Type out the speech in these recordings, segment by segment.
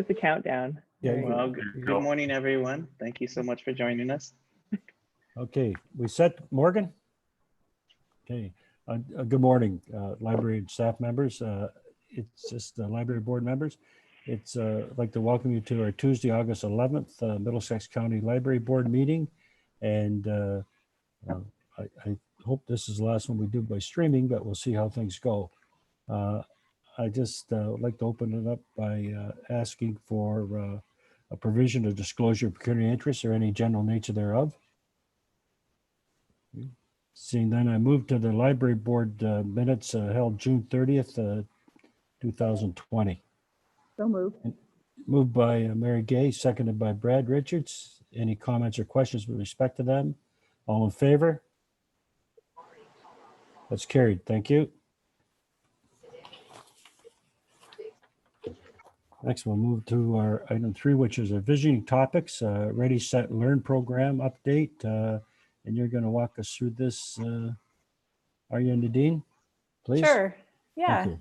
the countdown. Yeah. Well, good morning, everyone. Thank you so much for joining us. Okay, we set Morgan. Okay, good morning, library and staff members. It's just library board members. I'd like to welcome you to our Tuesday, August 11th, Middlesex County Library Board meeting. And I hope this is the last one we do by streaming, but we'll see how things go. I just would like to open it up by asking for a provision of disclosure of pecuniary interest or any general nature thereof. Seeing none, I move to the library board minutes held June 30th, 2020. So moved. Moved by Mary Gay, seconded by Brad Richards. Any comments or questions with respect to them? All in favor? That's carried. Thank you. Next, we'll move to our item 3, which is our visioning topics, Ready, Set, Learn program update. And you're going to walk us through this. Are you, Nadine? Please. Sure. Yeah. Thank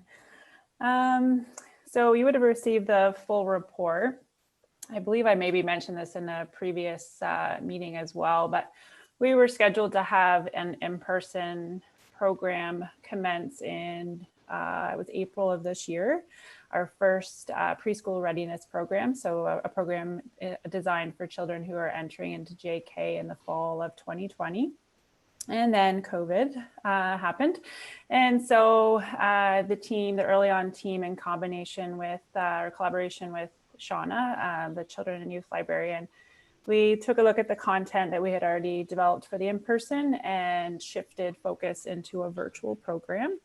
you. So you would have received the full report. I believe I maybe mentioned this in a previous meeting as well, but we were scheduled to have an in-person program commence in it was April of this year, our first preschool readiness program. So a program designed for children who are entering into JK in the fall of 2020. And then COVID happened. And so the early on team in combination with or collaboration with Shauna, the children and youth librarian, we took a look at the content that we had already developed for the in-person and shifted focus into a virtual program.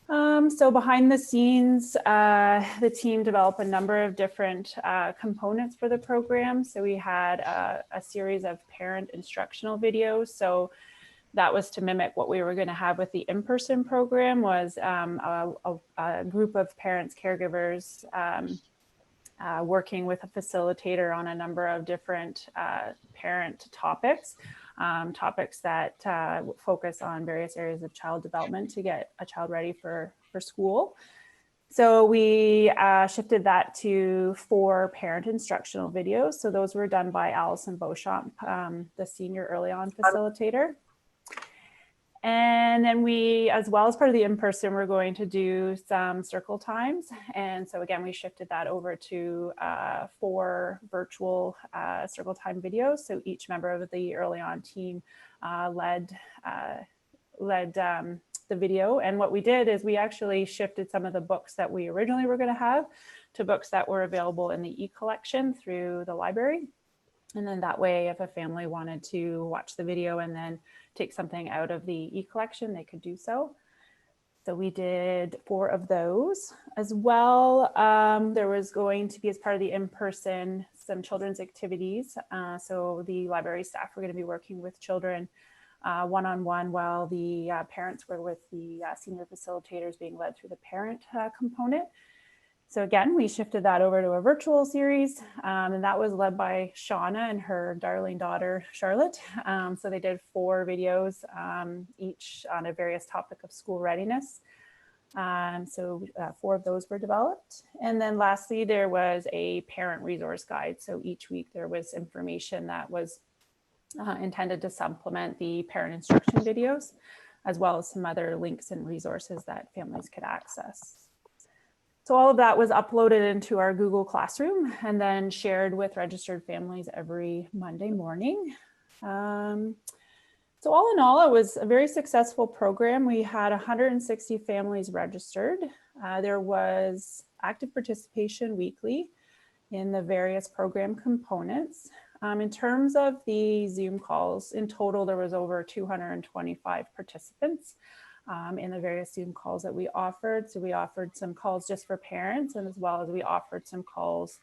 So behind the scenes, the team developed a number of different components for the program. So we had a series of parent instructional videos. So that was to mimic what we were going to have with the in-person program, was a group of parents, caregivers, working with a facilitator on a number of different parent topics. Topics that focus on various areas of child development to get a child ready for school. So we shifted that to 4 parent instructional videos. So those were done by Allison Beauchamp, the senior early on facilitator. And then we, as well as part of the in-person, we're going to do some circle times. And so again, we shifted that over to 4 virtual circle time videos. So each member of the early on team led the video. And what we did is we actually shifted some of the books that we originally were going to have to books that were available in the e-collection through the library. And then that way, if a family wanted to watch the video and then take something out of the e-collection, they could do so. So we did 4 of those. As well, there was going to be, as part of the in-person, some children's activities. So the library staff were going to be working with children one-on-one while the parents were with the senior facilitators being led through the parent component. So again, we shifted that over to a virtual series, and that was led by Shauna and her darling daughter, Charlotte. So they did 4 videos, each on a various topic of school readiness. So 4 of those were developed. And then lastly, there was a parent resource guide. So each week there was information that was intended to supplement the parent instruction videos, as well as some other links and resources that families could access. So all of that was uploaded into our Google Classroom and then shared with registered families every Monday morning. So all in all, it was a very successful program. We had 160 families registered. There was active participation weekly in the various program components. In terms of the Zoom calls, in total, there was over 225 participants in the various Zoom calls that we offered. So we offered some calls just for parents, and as well as we offered some calls,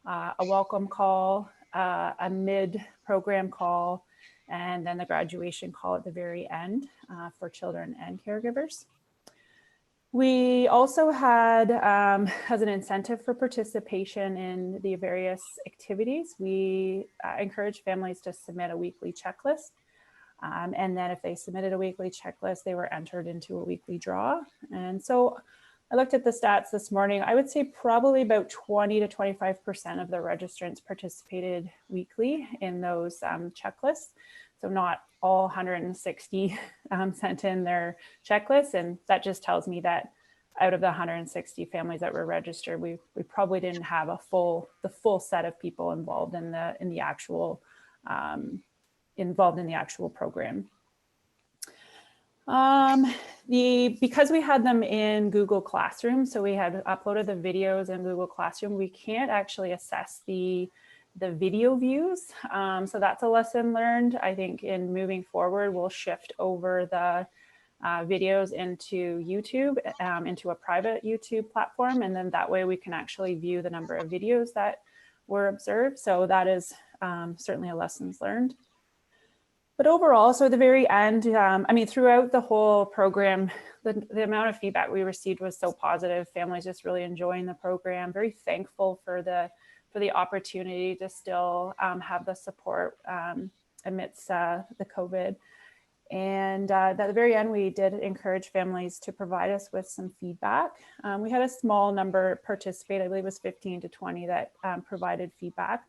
a welcome call, a mid-program call, and then the graduation call at the very end for children and caregivers. We also had, as an incentive for participation in the various activities, we encouraged families to submit a weekly checklist. And then if they submitted a weekly checklist, they were entered into a weekly draw. And so I looked at the stats this morning. I would say probably about 20 to 25% of the registrants participated weekly in those checklists. So not all 160 sent in their checklists. And that just tells me that out of the 160 families that were registered, we probably didn't have the full set of people involved in the actual program. Because we had them in Google Classroom, so we had uploaded the videos in Google Classroom, we can't actually assess the video views. So that's a lesson learned. I think in moving forward, we'll shift over the videos into YouTube, into a private YouTube platform. And then that way we can actually view the number of videos that were observed. So that is certainly a lessons learned. But overall, so at the very end, I mean, throughout the whole program, the amount of feedback we received was so positive. Families just really enjoying the program, very thankful for the opportunity to still have the support amidst the COVID. And at the very end, we did encourage families to provide us with some feedback. We had a small number participate, I believe it was 15 to 20 that provided feedback.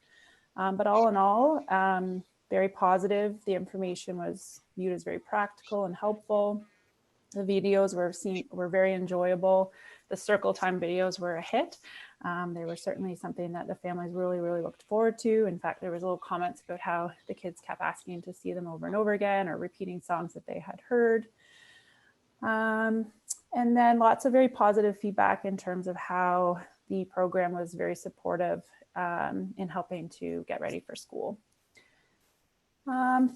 But all in all, very positive. The information was viewed as very practical and helpful. The videos were very enjoyable. The circle time videos were a hit. They were certainly something that the families really, really looked forward to. In fact, there was little comments about how the kids kept asking to see them over and over again or repeating songs that they had heard. And then lots of very positive feedback in terms of how the program was very supportive in helping to get ready for school.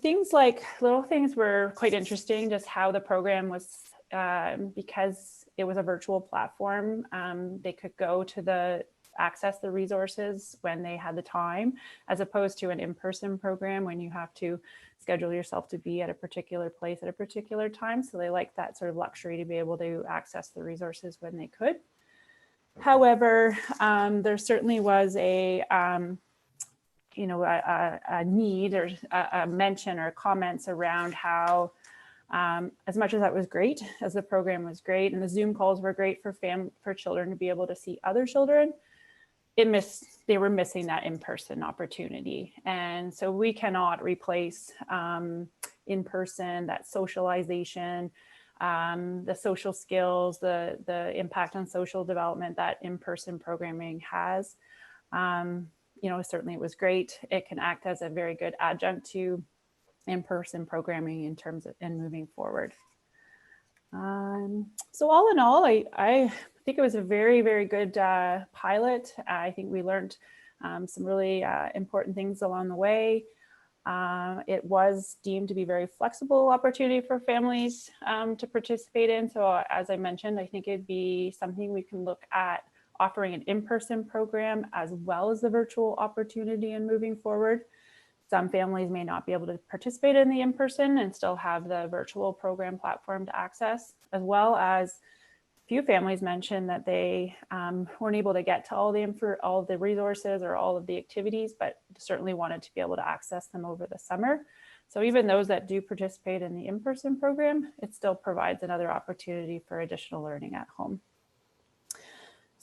Things like little things were quite interesting, just how the program was, because it was a virtual platform, they could go to access the resources when they had the time, as opposed to an in-person program when you have to schedule yourself to be at a particular place at a particular time. So they liked that sort of luxury to be able to access the resources when they could. However, there certainly was a need or a mention or comments around how, as much as that was great, as the program was great and the Zoom calls were great for children to be able to see other children, they were missing that in-person opportunity. And so we cannot replace in-person, that socialization, the social skills, the impact on social development that in-person programming has. Certainly it was great. It can act as a very good adjunct to in-person programming in terms of moving forward. So all in all, I think it was a very, very good pilot. I think we learned some really important things along the way. It was deemed to be a very flexible opportunity for families to participate in. So as I mentioned, I think it'd be something we can look at offering an in-person program as well as the virtual opportunity in moving forward. Some families may not be able to participate in the in-person and still have the virtual program platform to access, as well as a few families mentioned that they weren't able to get to all of the resources or all of the activities, but certainly wanted to be able to access them over the summer. So even those that do participate in the in-person program, it still provides another opportunity for additional learning at home.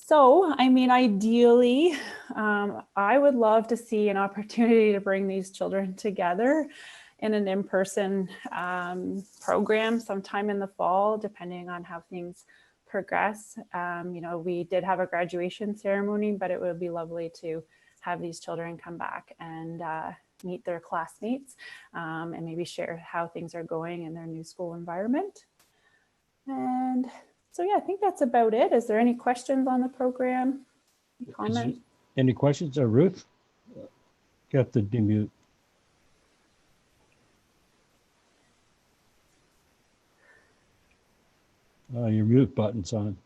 So, I mean, ideally, I would love to see an opportunity to bring these children together in an in-person program sometime in the fall, depending on how things progress. We did have a graduation ceremony, but it would be lovely to have these children come back and meet their classmates and maybe share how things are going in their new school environment. And so, yeah, I think that's about it. Is there any questions on the program? Comments? Any questions? Ruth? You have to demute. Your mute button's on.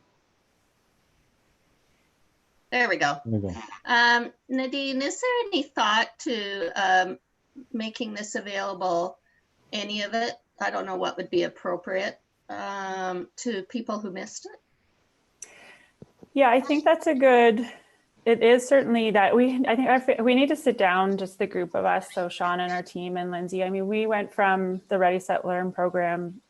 There we go. There we go. Nadine, is there any thought to making this available, any of it? I don't know what would be appropriate to people who missed it? Yeah, I think that's it is certainly that I think we need to sit down, just the group of us. So Sean and our team and Lindsay, I mean, we went from the Ready, Set, Learn program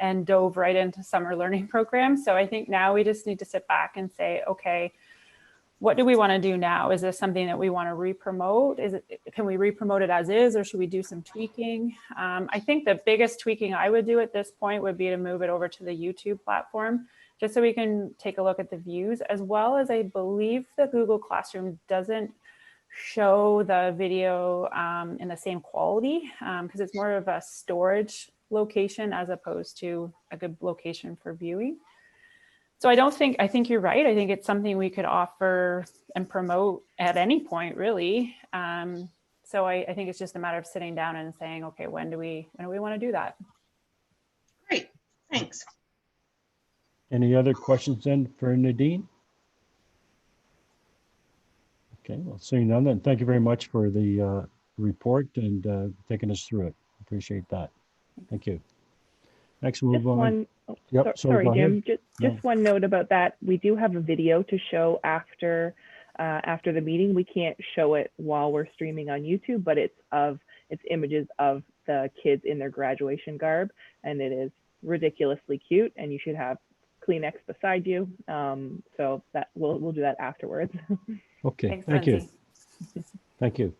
and dove right into summer learning programs. So I think now we just need to sit back and say, okay, what do we want to do now? Is this something that we want to re-promote? Can we re-promote it as is, or should we do some tweaking? I think the biggest tweaking I would do at this point would be to move it over to the YouTube platform, just so we can take a look at the views, as well as I believe the Google Classroom doesn't show the video in the same quality because it's more of a storage location as opposed to a good location for viewing. So I think you're right. I think it's something we could offer and promote at any point, really. So I think it's just a matter of sitting down and saying, okay, when do we want to do that? Great, thanks. Any other questions then for Nadine? Okay, well, seeing none, then thank you very much for the report and taking us through it. Appreciate that. Thank you. Next, we'll move on. Yep, sorry, go Jim. ahead. Just one note about that. We do have a video to show after the meeting. We can't show it while we're streaming on YouTube, but it's images of the kids in their graduation garb, and it is ridiculously cute. And you should have Kleenex beside you. So that we'll do that afterwards. Okay, Thanks, thank you. Lindsay. Thank you.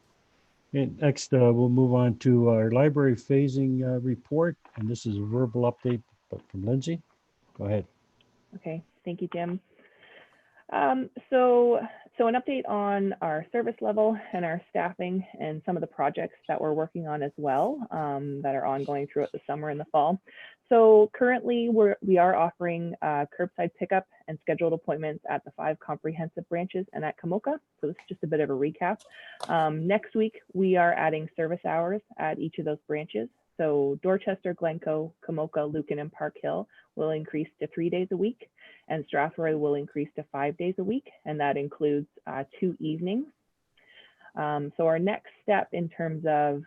And next, we'll move on to our library phasing report, and this is a verbal update from Lindsay. Go ahead. Okay, thank you, Jim. So an update on our service level and our staffing and some of the projects that we're working on as well that are ongoing throughout the summer and the fall. So currently we are offering curbside pickup and scheduled appointments at the 5 comprehensive branches and at Komoka. So this is just a bit of a recap. Next week, we are adding service hours at each of those branches. So Dorchester, Glencoe, Komoka, Lucan, and Park Hill will increase to 3 days a week, and Strathroy will increase to 5 days a week, and that includes 2 evenings. So our next step in terms of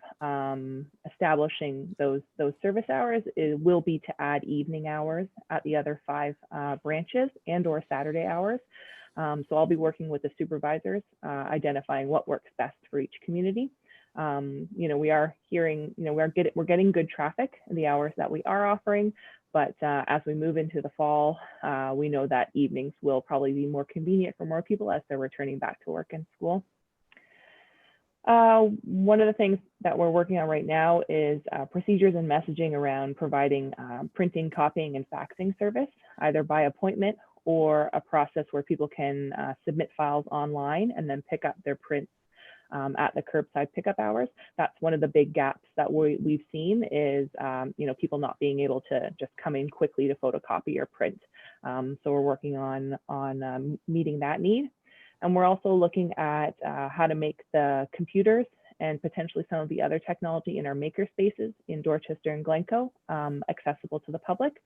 establishing those service hours will be to add evening hours at the other 5 branches and/or Saturday hours. So I'll be working with the supervisors, identifying what works best for each community. We are hearing, we're getting good traffic in the hours that we are offering, but as we move into the fall, we know that evenings will probably be more convenient for more people as they're returning back to work and school. One of the things that we're working on right now is procedures and messaging around providing printing, copying, and faxing service, either by appointment or a process where people can submit files online and then pick up their prints at the curbside pickup hours. That's one of the big gaps that we've seen is, people not being able to just come in quickly to photocopy or print. So we're working on meeting that need. And we're also looking at how to make the computers and potentially some of the other technology in our maker spaces in Dorchester and Glencoe accessible to the public.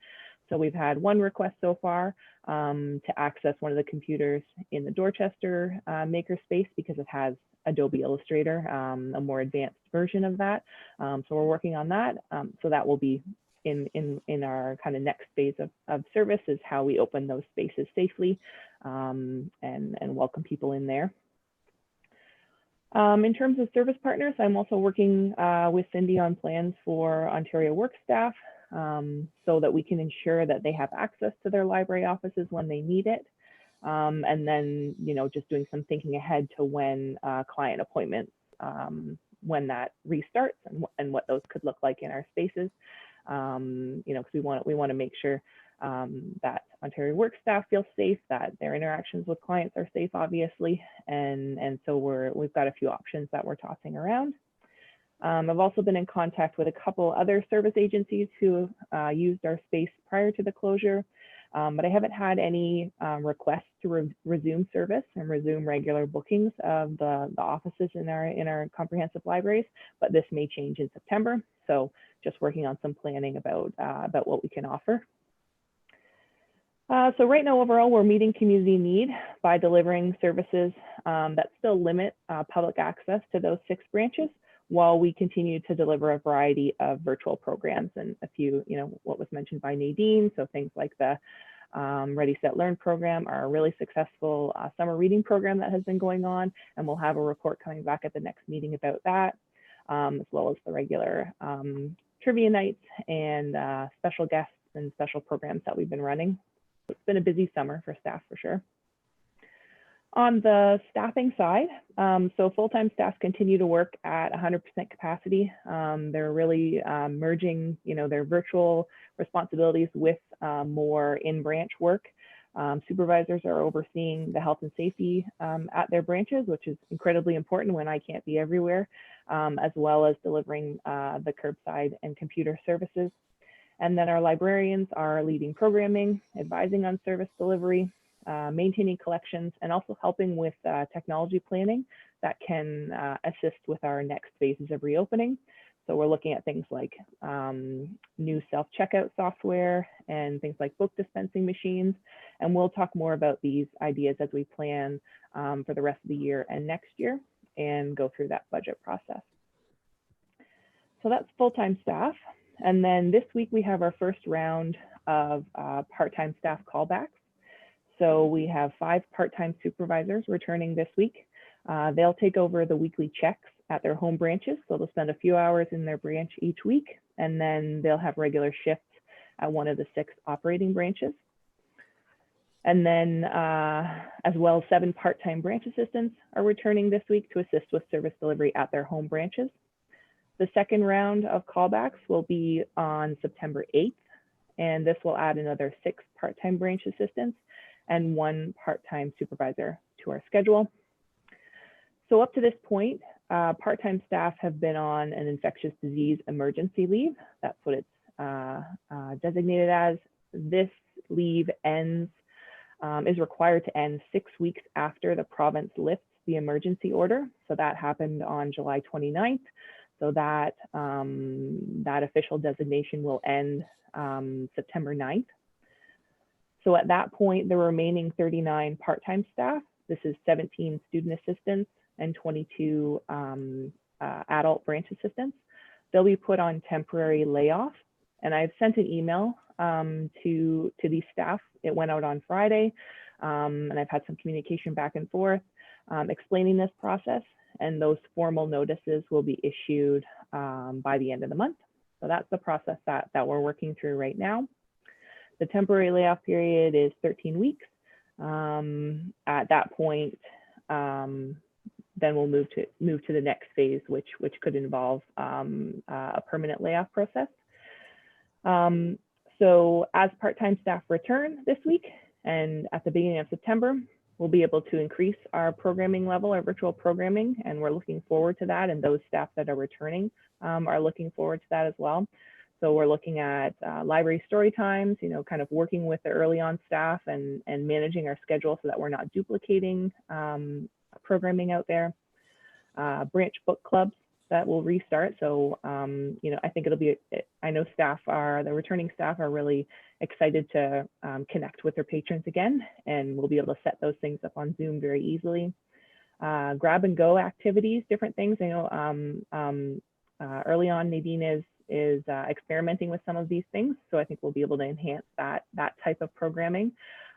So we've had one request so far to access one of the computers in the Dorchester makerspace because it has Adobe Illustrator, a more advanced version of that. So we're working on that. So that will be in our kind of next phase of service is how we open those spaces safely and welcome people in there. In terms of service partners, I'm also working with Cindy on plans for Ontario Work staff so that we can ensure that they have access to their library offices when they need it. And then, just doing some thinking ahead to when client appointments, when that restarts and what those could look like in our spaces. Because we want to make sure that Ontario Work staff feel safe, that their interactions with clients are safe, obviously. And so we've got a few options that we're tossing around. I've also been in contact with a couple other service agencies who used our space prior to the closure. But I haven't had any requests to resume service and resume regular bookings of the offices in our comprehensive libraries, but this may change in September. So just working on some planning about what we can offer. So right now, overall, we're meeting community need by delivering services that still limit public access to those 6 branches, while we continue to deliver a variety of virtual programs and a few, what was mentioned by Nadine. So things like the Ready, Set, Learn program, our really successful summer reading program that has been going on. And we'll have a report coming back at the next meeting about that, as well as the regular trivia nights and special guests and special programs that we've been running. It's been a busy summer for staff for sure. On the staffing side, so full-time staff continue to work at 100% capacity. They're really merging, their virtual responsibilities with more in-branch work. Supervisors are overseeing the health and safety at their branches, which is incredibly important when I can't be everywhere, as well as delivering the curbside and computer services. And then our librarians are leading programming, advising on service delivery, maintaining collections, and also helping with technology planning that can assist with our next phases of reopening. So we're looking at things like new self-checkout software and things like book dispensing machines. And we'll talk more about these ideas as we plan for the rest of the year and next year and go through that budget process. So that's full-time staff. And then this week we have our first round of part-time staff callbacks. So we have 5 part-time supervisors returning this week. They'll take over the weekly checks at their home branches. So they'll spend a few hours in their branch each week, and then they'll have regular shifts at one of the 6 operating branches. And then as well, 7 part-time branch assistants are returning this week to assist with service delivery at their home branches. The second round of callbacks will be on September 8th, and this will add another 6 part-time branch assistants and 1 part-time supervisor to our schedule. So up to this point, part-time staff have been on an infectious disease emergency leave. That's what it's designated as. This leave is required to end 6 weeks after the province lifts the emergency order. So that happened on July 29th. So that official designation will end September 9th. So at that point, the remaining 39 part-time staff, this is 17 student assistants and 22 adult branch assistants, they'll be put on temporary layoff. And I've sent an email to these staff. It went out on Friday, and I've had some communication back and forth explaining this process, and those formal notices will be issued by the end of the month. So that's the process that we're working through right now. The temporary layoff period is 13 weeks. At that point, then we'll move to the next phase, which could involve a permanent layoff process. So as part-time staff return this week and at the beginning of September, we'll be able to increase our programming level, our virtual programming, and we're looking forward to that. And those staff that are returning are looking forward to that as well. So we're looking at library story times, kind of working with the early on staff and managing our schedule so that we're not duplicating programming out there. Branch book clubs that will restart. So, I think it'll be, I know the returning staff are really excited to connect with their patrons again, and we'll be able to set those things up on Zoom very easily. Grab and go activities, different things. I know early on Nadine is experimenting with some of these things. So I think we'll be able to enhance that type of programming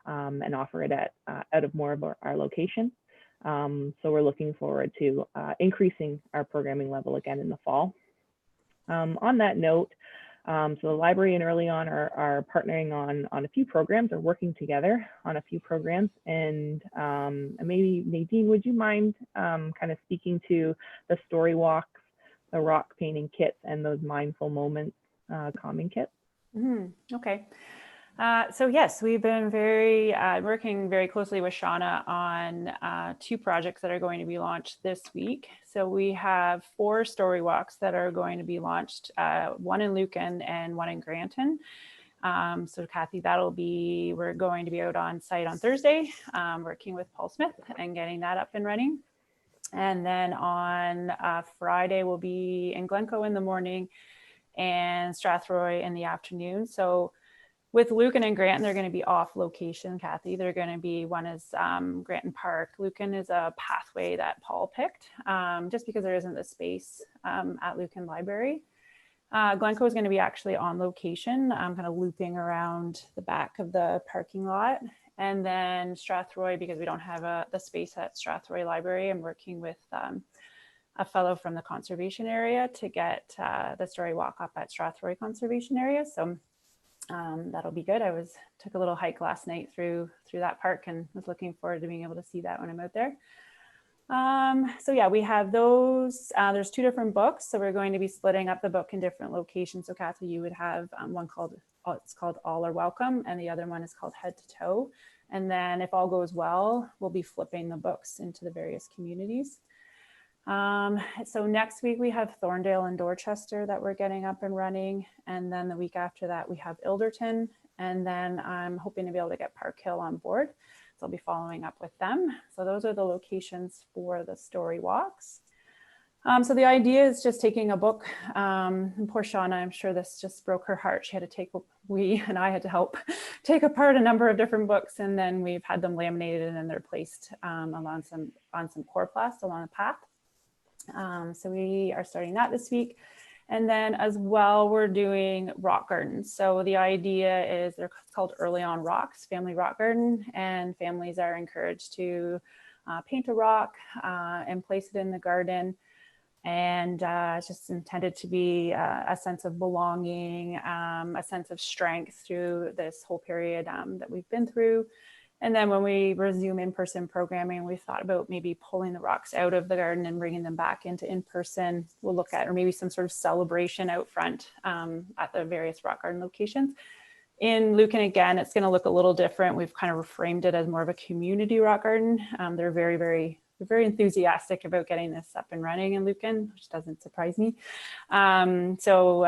and offer it out of more of our location. So we're looking forward to increasing our programming level again in the fall. On that note, so the library and Early On are partnering on a few programs, or working together on a few programs. And maybe Nadine, would you mind kind of speaking to the story walks, the rock painting kits, and those mindful moments calming kits? Okay. So yes, we've been working very closely with Shauna on 2 projects that are going to be launched this week. So we have 4 story walks that are going to be launched, 1 in Lucan and 1 in Granton. So Kathy, we're going to be out on site on Thursday, working with Paul Smith and getting that up and running. And then on Friday, we'll be in Glencoe in the morning and Strathroy in the afternoon. So with Lucan and Granton, they're going to be off location, Kathy. They're going to be, one is Granton Park. Lucan is a pathway that Paul picked just because there isn't the space at Lucan Library. Glencoe is going to be actually on location, kind of looping around the back of the parking lot. And then Strathroy, because we don't have the space at Strathroy Library, I'm working with a fellow from the conservation area to get the story walk up at Strathroy Conservation Area. So that'll be good. Took a little hike last night through that park and was looking forward to being able to see that when I'm out there. So yeah, we have those. There's 2 different books, so we're going to be splitting up the book in different locations. So Kathy, you would have one called All Are Welcome, and the other one is called Head to Toe. And then if all goes well, we'll be flipping the books into the various communities. So next week we have Thorndale and Dorchester that we're getting up and running. And then the week after that, we have Ilderton. And then I'm hoping to be able to get Park Hill on board. So I'll be following up with them. So those are the locations for the story walks. So the idea is just taking a book, and poor Shauna, I'm sure this just broke her heart. She had to I had to help take apart a number of different books, and then we've had them laminated and then they're placed on some coroplast along a path. So we are starting that this week. And then as well, we're doing rock gardens. So the idea is they're called Early On Rocks, Family Rock Garden, and families are encouraged to paint a rock and place it in the garden. And it's just intended to be a sense of belonging, a sense of strength through this whole period that we've been through. And then when we resume in-person programming, we thought about maybe pulling the rocks out of the garden and bringing them back into in-person. We'll look at, or maybe some sort of celebration out front at the various rock garden locations. In Lucan, again, it's going to look a little different. We've kind of reframed it as more of a community rock garden. They're very enthusiastic about getting this up and running in Lucan, which doesn't surprise me. So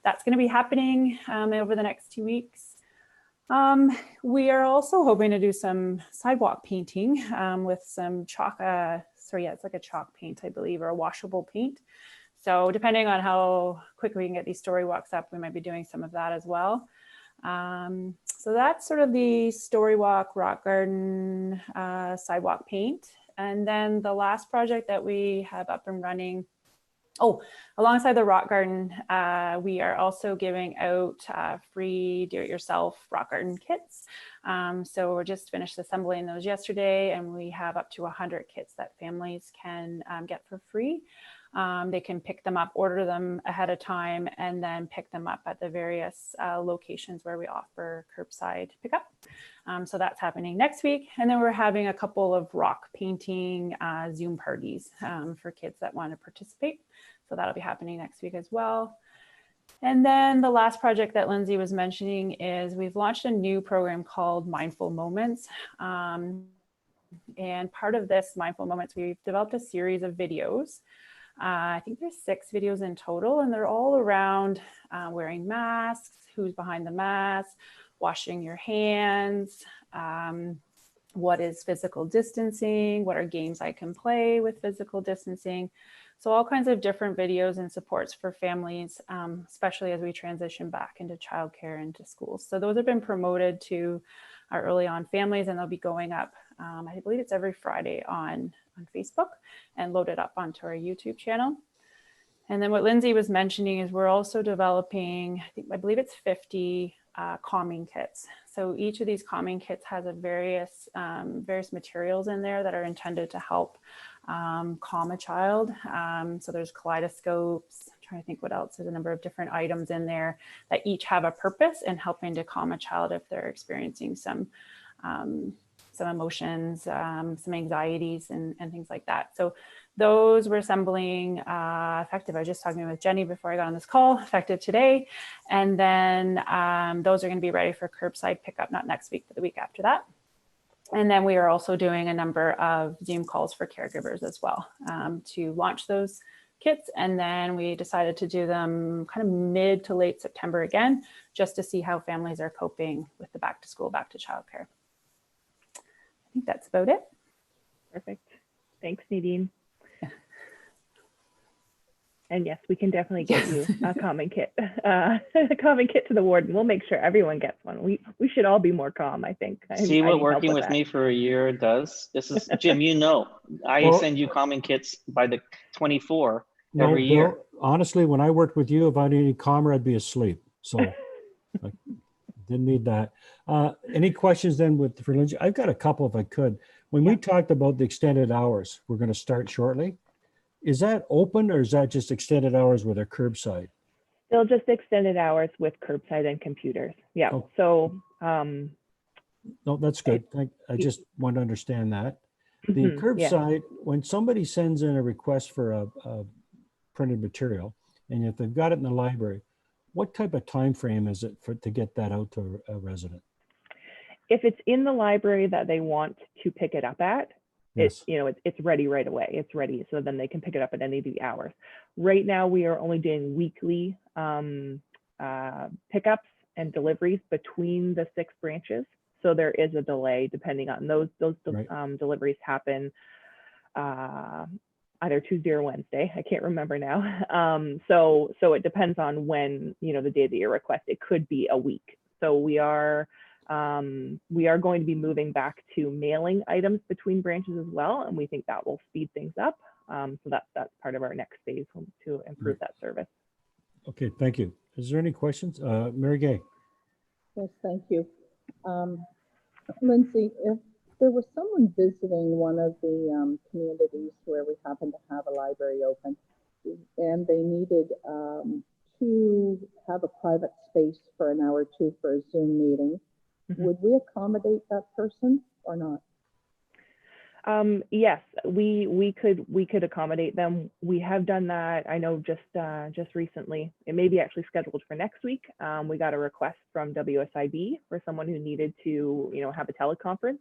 that's going to be happening over the next 2 weeks. We are also hoping to do some sidewalk painting with some chalk. It's like a chalk paint, I believe, or a washable paint. So depending on how quick we can get these story walks up, we might be doing some of that as well. So that's sort of the story walk, rock garden, sidewalk paint. And then the last project that we have up and running, alongside the rock garden, we are also giving out free do-it-yourself rock garden kits. So we're just finished assembling those yesterday, and we have up to 100 kits that families can get for free. They can pick them up, order them ahead of time, and then pick them up at the various locations where we offer curbside pickup. So that's happening next week. And then we're having a couple of rock painting Zoom parties for kids that want to participate. So that'll be happening next week as well. And then the last project that Lindsay was mentioning is we've launched a new program called Mindful Moments. And part of this Mindful Moments, we've developed a series of videos. I think there's 6 videos in total, and they're all around wearing masks, who's behind the mask, washing your hands, what is physical distancing, what are games I can play with physical distancing. So all kinds of different videos and supports for families, especially as we transition back into childcare and to schools. So those have been promoted to our early on families, and they'll be going up, I believe it's every Friday on Facebook, and loaded up onto our YouTube channel. And then what Lindsay was mentioning is we're also developing, I believe it's 50 calming kits. So each of these calming kits has a various materials in there that are intended to help calm a child. So there's kaleidoscopes, I'm trying to think what else. There's a number of different items in there that each have a purpose in helping to calm a child if they're experiencing some emotions, some anxieties and things like that. So those we're assembling effective. I was just talking with Jenny before I got on this call, effective today. And then those are going to be ready for curbside pickup, not next week, but the week after that. And then we are also doing a number of Zoom calls for caregivers as well to launch those kits. And then we decided to do them kind of mid to late September again, just to see how families are coping with the back to school, back to childcare. I think that's about it. Perfect. Thanks, Nadine. And yes, we can definitely get you a common kit, a common kit to the warden. We'll make sure everyone gets one. We should all be more calm, I think. See what working with me for a year does? This is, Jim, I send you common kits by the 24 every year. Honestly, when I worked with you, if I needed any calmer, I'd be asleep. So I didn't need that. Any questions then for Lindsay? I've got a couple if I could. When we talked about the extended hours, we're going to start shortly. Is that open or is that just extended hours with a curbside? They'll just extended hours with curbside and computers. Yeah. Oh. So No, that's good. I just want to understand that. The yeah. curbside, when somebody sends in a request for a printed material, and if they've got it in the library, what type of time frame is it to get that out to a resident? If it's in the library that they want to pick it up at, Yes. it's ready right away. It's ready, so then they can pick it up at any of the hours. Right now, we are only doing weekly pickups and deliveries between the 6 branches. So there is a delay depending on those Right. deliveries happen either Tuesday or Wednesday. I can't remember now. So it depends on when, the day that you request. It could be a week. So we are going to be moving back to mailing items between branches as well, and we think that will speed things up. So that's part of our next phase to improve that service. Okay, thank you. Is there any questions? Mary Gay? Yes, thank you. Lindsay, if there was someone visiting one of the communities where we happen to have a library open, and they needed to have a private space for an hour or two for a Zoom meeting, would we accommodate that person or not? Yes, we could accommodate them. We have done that. I know just recently. It may be actually scheduled for next week. We got a request from WSIB for someone who needed to, have a teleconference.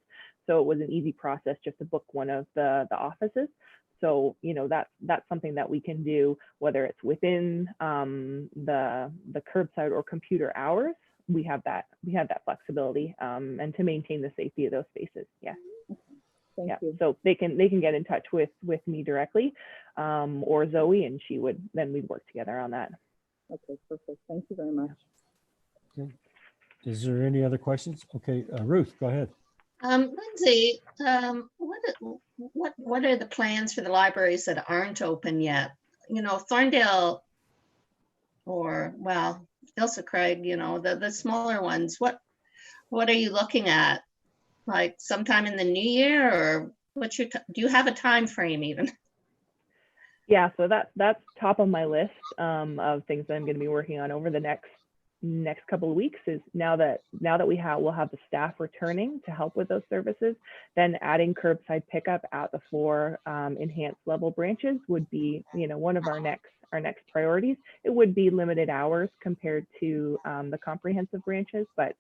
So it was an easy process just to book one of the offices. So, that's something that we can do, whether it's within the curbside or computer hours. We have that flexibility, and to maintain the safety of those spaces. Yeah. Thank you. So they can get in touch with me directly, or Zoe, and we'd work together on that. Okay, perfect. Thank you very much. Okay. Is there any other questions? Okay, Ruth, go ahead. Lindsay, what are the plans for the libraries that aren't open yet? Thorndale, or Ilse Craig, the smaller ones. What are you looking at? Like sometime in the new year, or do you have a time frame even? Yeah, so that's top of my list of things that I'm going to be working on over the next couple of weeks. Is now that we'll have the staff returning to help with those services, then adding curbside pickup at the 4 enhanced level branches would be one of our next priorities. It would be limited hours compared to the comprehensive branches, but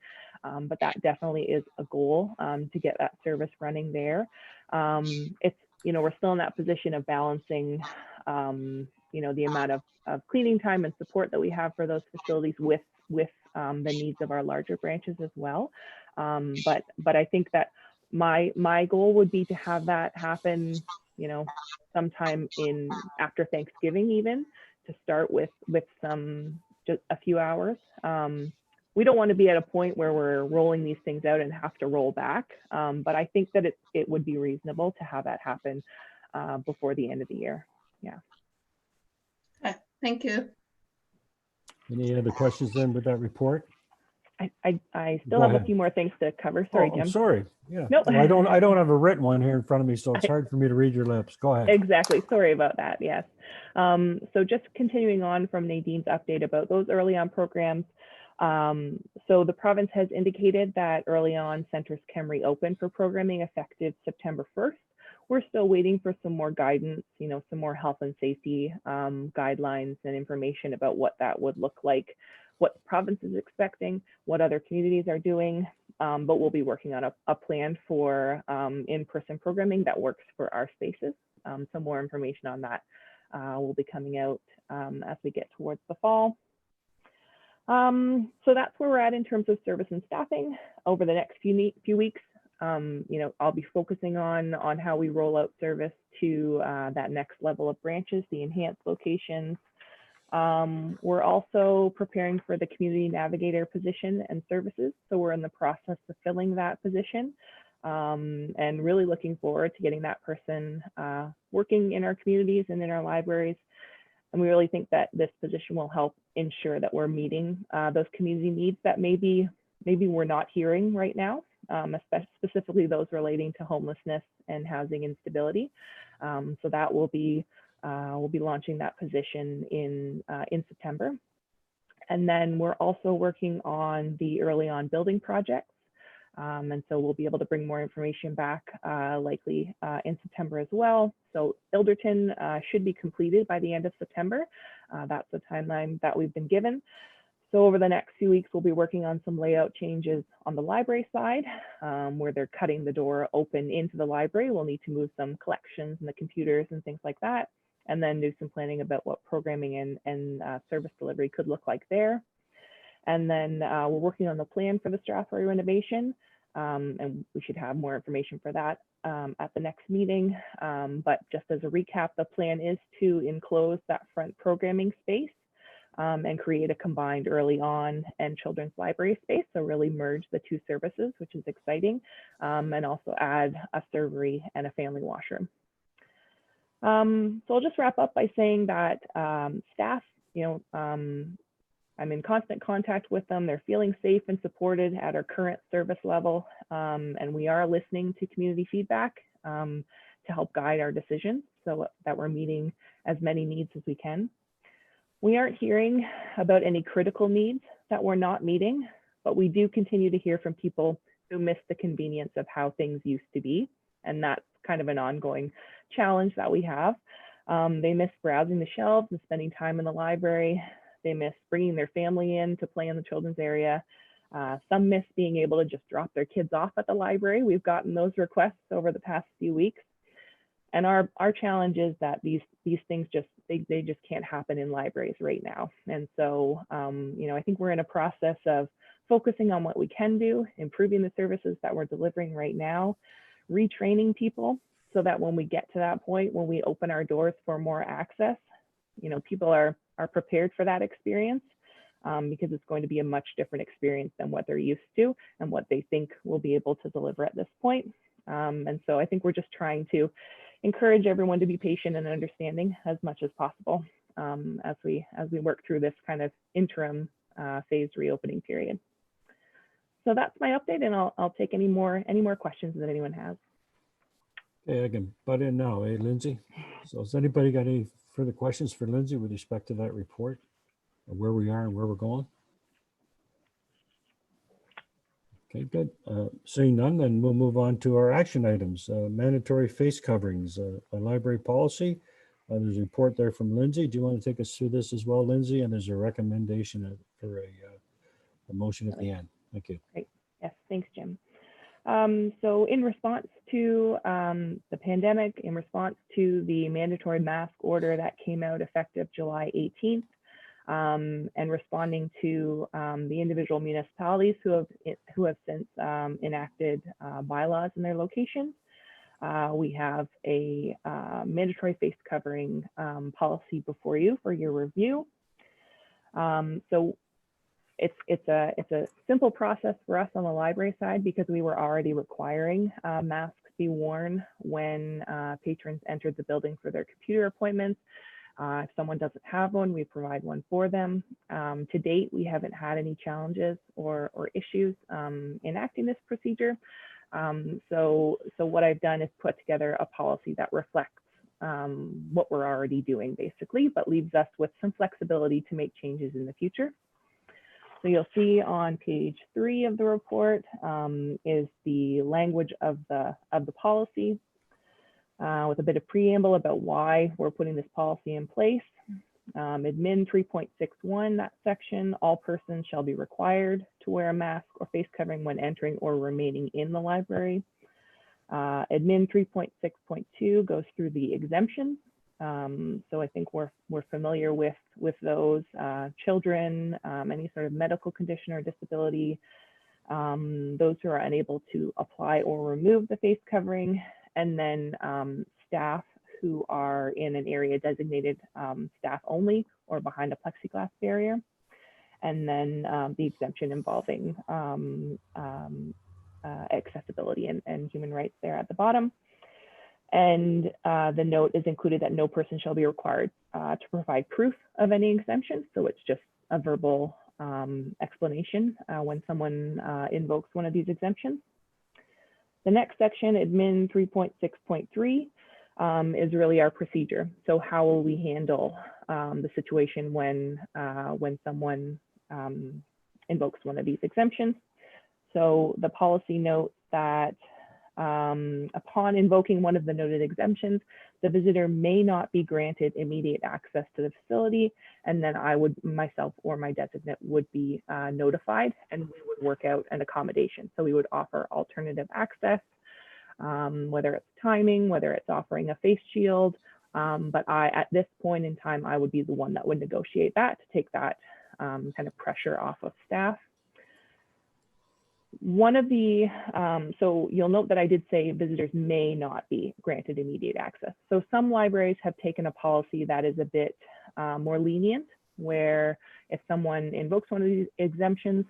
that definitely is a goal to get that service running there. It's we're still in that position of balancing the amount of cleaning time and support that we have for those facilities with the needs of our larger branches as well. But I think that my goal would be to have that happen sometime after Thanksgiving, even to start with just a few hours. We don't want to be at a point where we're rolling these things out and have to roll back. But I think that it would be reasonable to have that happen before the end of the year. Yeah. Okay, thank you. Any other questions then with that report? I still have a few more things to cover. Sorry, Jim. I'm sorry. Yeah. Nope. Well, I don't have a written one here in front of me, so it's hard for me to read your lips. Go ahead. Exactly. Sorry about that. Yes. So just continuing on from Nadine's update about those early on programs. So the province has indicated that early on centers can reopen for programming effective September 1st. We're still waiting for some more guidance, some more health and safety guidelines and information about what that would look like, what the province is expecting, what other communities are doing. But we'll be working on a plan for in-person programming that works for our spaces. Some more information on that will be coming out as we get towards the fall. So that's where we're at in terms of service and staffing over the next few weeks. I'll be focusing on how we roll out service to that next level of branches, the enhanced locations. We're also preparing for the community navigator position and services. So we're in the process of filling that position and really looking forward to getting that person working in our communities and in our libraries. And we really think that this position will help ensure that we're meeting those community needs that maybe we're not hearing right now, specifically those relating to homelessness and housing instability. So that we'll be launching that position in September. And then we're also working on the early on building projects. And so we'll be able to bring more information back likely in September as well. So Ilderton should be completed by the end of September. That's the timeline that we've been given. So over the next few weeks, we'll be working on some layout changes on the library side, where they're cutting the door open into the library. We'll need to move some collections and the computers and things like that, and then do some planning about what programming and service delivery could look like there. And then we're working on the plan for the Strathroy renovation, and we should have more information for that at the next meeting. But just as a recap, the plan is to enclose that front programming space and create a combined early on and children's library space. So really merge the two services, which is exciting, and also add a servery and a family washroom. So I'll just wrap up by saying that staff, I'm in constant contact with them. They're feeling safe and supported at our current service level. And we are listening to community feedback to help guide our decisions so that we're meeting as many needs as we can. We aren't hearing about any critical needs that we're not meeting, but we do continue to hear from people who miss the convenience of how things used to be. And that's kind of an ongoing challenge that we have. They miss browsing the shelves and spending time in the library. They miss bringing their family in to play in the children's area. Some miss being able to just drop their kids off at the library. We've gotten those requests over the past few weeks. And our challenge is that these things they just can't happen in libraries right now. And so, I think we're in a process of focusing on what we can do, improving the services that we're delivering right now, retraining people so that when we get to that point, when we open our doors for more access, people are prepared for that experience because it's going to be a much different experience than what they're used to and what they think we'll be able to deliver at this point. And so I think we're just trying to encourage everyone to be patient and understanding as much as possible as we work through this kind of interim phased reopening period. So that's my update, and I'll take any more questions that anyone has. Okay, I can butt in now, Lindsay? So has anybody got any further questions for Lindsay with respect to that report, or where we are and where we're going? Okay, good. Seeing none, then we'll move on to our action items. Mandatory face coverings, a library policy. There's a report there from Lindsay. Do you want to take us through this as well, Lindsay? And there's a recommendation for a motion at the end. Thank you. Great. Yes, thanks, Jim. So in response to the pandemic, in response to the mandatory mask order that came out effective July 18th, and responding to the individual municipalities who have since enacted bylaws in their locations, we have a mandatory face covering policy before you for your review. So it's a simple process for us on the library side because we were already requiring masks be worn when patrons entered the building for their computer appointments. If someone doesn't have one, we provide one for them. To date, we haven't had any challenges or issues enacting this procedure. So what I've done is put together a policy that reflects what we're already doing, basically, but leaves us with some flexibility to make changes in the future. So you'll see on page 3 of the report is the language of the policy. With a bit of preamble about why we're putting this policy in place. Admin 3.61, that section, all persons shall be required to wear a mask or face covering when entering or remaining in the library. Admin 3.6.2 goes through the exemptions. So I think we're familiar with those. Children, any sort of medical condition or disability, those who are unable to apply or remove the face covering, and then staff who are in an area designated staff only or behind a plexiglass barrier. And then the exemption involving accessibility and human rights there at the bottom. And the note is included that no person shall be required to provide proof of any exemption. So it's just a verbal explanation when someone invokes one of these exemptions. The next section, admin 3.6.3, is really our procedure. So how will we handle the situation when someone invokes one of these exemptions. So the policy notes that upon invoking one of the noted exemptions, the visitor may not be granted immediate access to the facility, and then I would, myself or my designate would be notified, and we would work out an accommodation. So we would offer alternative access, whether it's timing, whether it's offering a face shield, but at this point in time, I would be the one that would negotiate that to take that kind of pressure off of staff. One of the, so you'll note that I did say visitors may not be granted immediate access. So some libraries have taken a policy that is a bit more lenient, where if someone invokes one of these exemptions,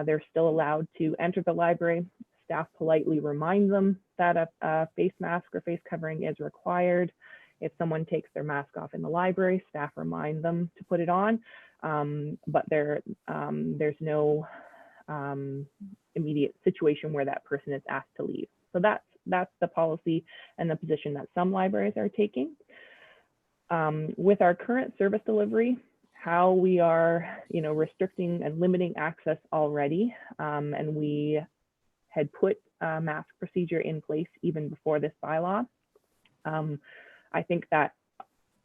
they're still allowed to enter the library. Staff politely remind them that a face mask or face covering is required. If someone takes their mask off in the library, staff remind them to put it on, but there's no immediate situation where that person is asked to leave. So that's the policy and the position that some libraries are taking. With our current service delivery, how we are, restricting and limiting access already, and we had put a mask procedure in place even before this bylaw. I think that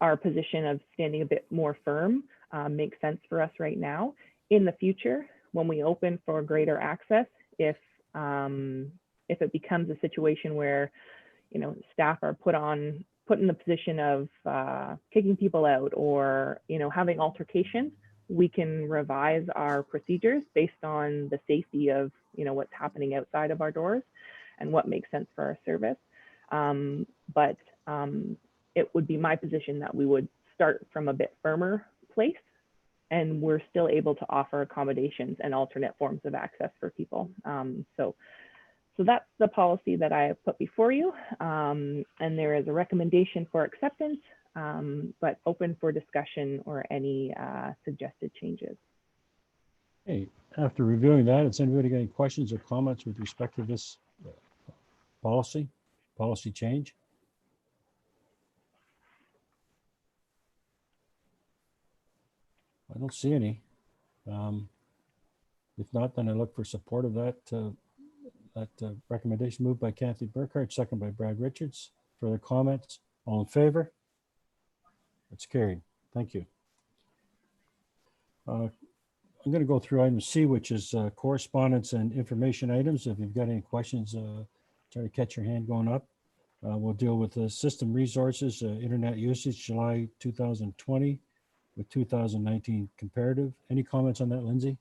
our position of standing a bit more firm makes sense for us right now. In the future, when we open for greater access, if it becomes a situation where, staff are put in the position of kicking people out or, having altercations, we can revise our procedures based on the safety of, what's happening outside of our doors and what makes sense for our service. But it would be my position that we would start from a bit firmer place, and we're still able to offer accommodations and alternate forms of access for people. So that's the policy that I have put before you. And there is a recommendation for acceptance, but open for discussion or any suggested changes. Hey, after reviewing that, has anybody got any questions or comments with respect to this policy change? I don't see any. If not, then I look for support of that recommendation. Moved by Kathy Burkhardt, second by Brad Richards. Further comments? All in favor? That's carried. Thank you. I'm going to go through item C, which is correspondence and information items. If you've got any questions, try to catch your hand going up. We'll deal with the system resources, internet usage, July 2020 with 2019 comparative. Any comments on that, Lindsay?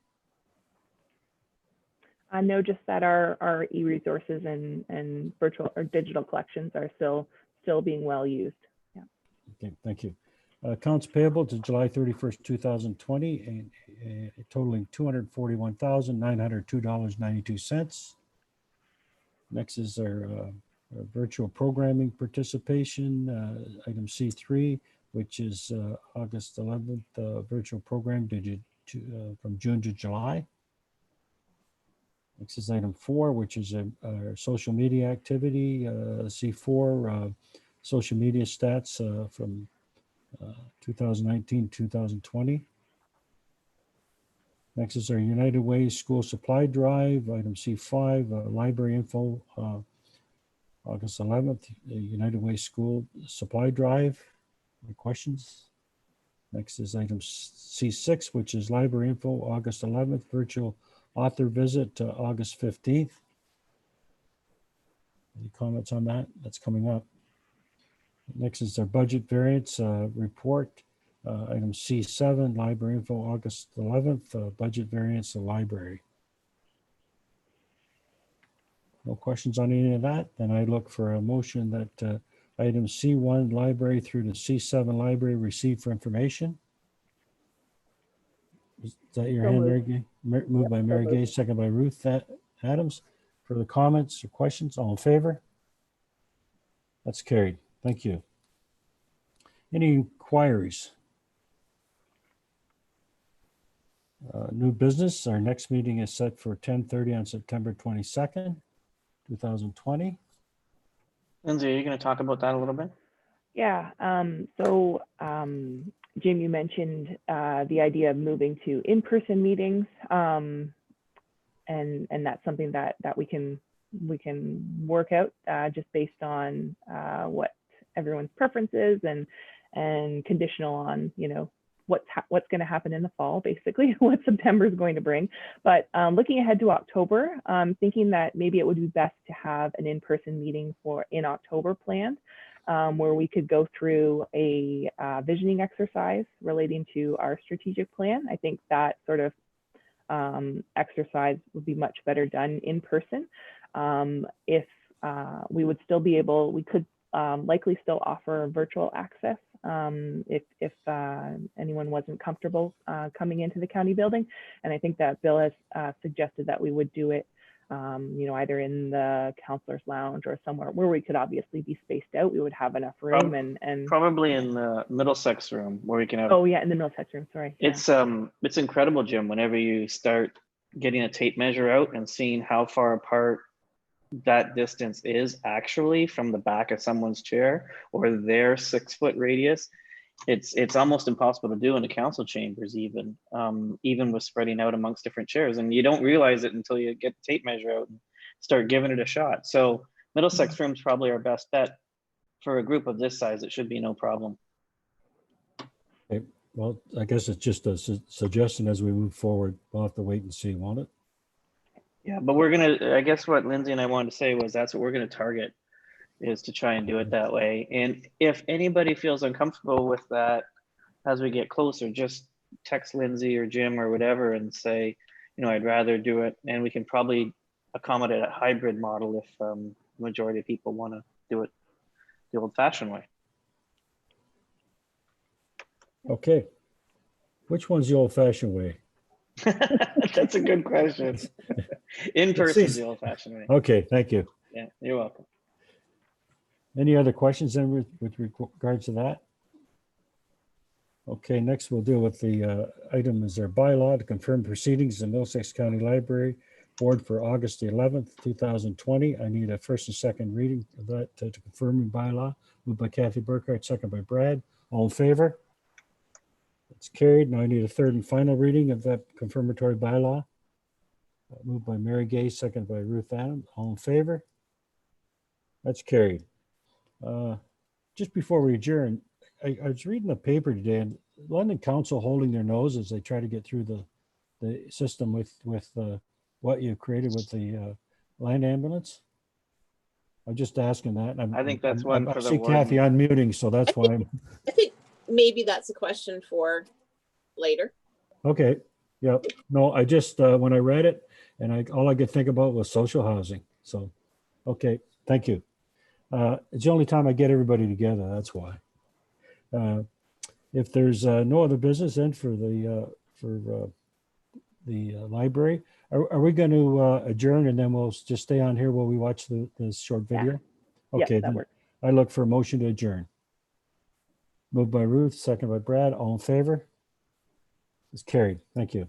No, just that our e-resources and virtual or digital collections are still being well used. Yeah. Okay, thank you. Accounts payable to July 31st, 2020, and totaling $241,902.92. Next is our virtual programming participation, item C3, which is August 11th, virtual program from June to July. Next is item 4, which is our social media activity, C4, social media stats from 2019, 2020. Next is our United Way School Supply Drive, item C5, library info, August 11th, United Way School Supply Drive. Any questions? Next is item C6, which is library info, August 11th, virtual author visit, August 15th. Any comments on that? That's coming up. Next is our budget variance report, item C7, library info, August 11th, budget variance, the library. No questions on any of that? Then I look for a motion that item C1, library through to C7, library, received for information. Is that your hand, Mary Gay? Moved by Mary Gay, second by Ruth Adams. Further comments or questions? All in favor? That's carried. Thank you. Any inquiries? New business. Our next meeting is set for 10:30 on September 22nd, 2020. Lindsay, are you going to talk about that a little bit? Yeah. Jim, you mentioned the idea of moving to in-person meetings, and that's something that we can work out just based on what everyone's preference is, and conditional on what's going to happen in the fall, basically what September is going to bring. But looking ahead to October, thinking that maybe it would be best to have an in-person meeting in October planned, where we could go through a visioning exercise relating to our strategic plan. I think that sort of exercise would be much better done in person. If we would still be able, we could likely still offer virtual access if anyone wasn't comfortable coming into the county building. And I think that Bill has suggested that we would do it either in the counselor's lounge or somewhere where we could obviously be spaced out. We would have enough room and probably in the Middlesex room where we can have. Oh yeah, in the Middlesex room. Sorry. Yeah. It's incredible, Jim. Whenever you start getting a tape measure out and seeing how far apart that distance is actually from the back of someone's chair or their 6-foot radius, it's almost impossible to do in the council chambers, even with spreading out amongst different chairs, and you don't realize it until you get the tape measure out and start giving it a shot. So Middlesex room's probably our best bet for a group of this size. It should be no problem. Okay. Well, I guess it's just a suggestion as we move forward. We'll have to wait and see, won't it? Yeah, but I guess what Lindsay and I wanted to say was that's what we're going to target, is to try and do it that way. And if anybody feels uncomfortable with that as we get closer, just text Lindsay or Jim or whatever and say, I'd rather do it. And we can probably accommodate a hybrid model if the majority of people want to do it the old-fashioned way. Okay. Which one's the old-fashioned way? That's a good question. In person, the old-fashioned way. Okay, thank you. Yeah, you're welcome. Any other questions then with regards to that? Okay, next we'll deal with the item is their bylaw to confirm proceedings in Middlesex County Library Board for August the 11th, 2020. I need a first and second reading of that to confirm the bylaw. Moved by Kathy Burkhardt, second by Brad. All in favor? It's carried. Now I need a third and final reading of that confirmatory bylaw. Moved by Mary Gay, second by Ruth Adams. All in favor? That's carried. Just before we adjourn, I was reading the paper today, and London Council holding their nose as they try to get through the system with what you created with the land ambulance. I'm just asking that. I think that's one for the I see Kathy unmuting, so that's why I think maybe that's a question for later. Okay. Yeah. No, I just when I read it, and all I could think about was social housing. So, okay. Thank you. It's the only time I get everybody together. That's why. If there's no other business, then for the library, are we going to adjourn and then we'll just stay on here while we watch the short video? Yeah. Okay, That works. I look for a motion to adjourn. Moved by Ruth, second by Brad. All in favor? It's carried. Thank you.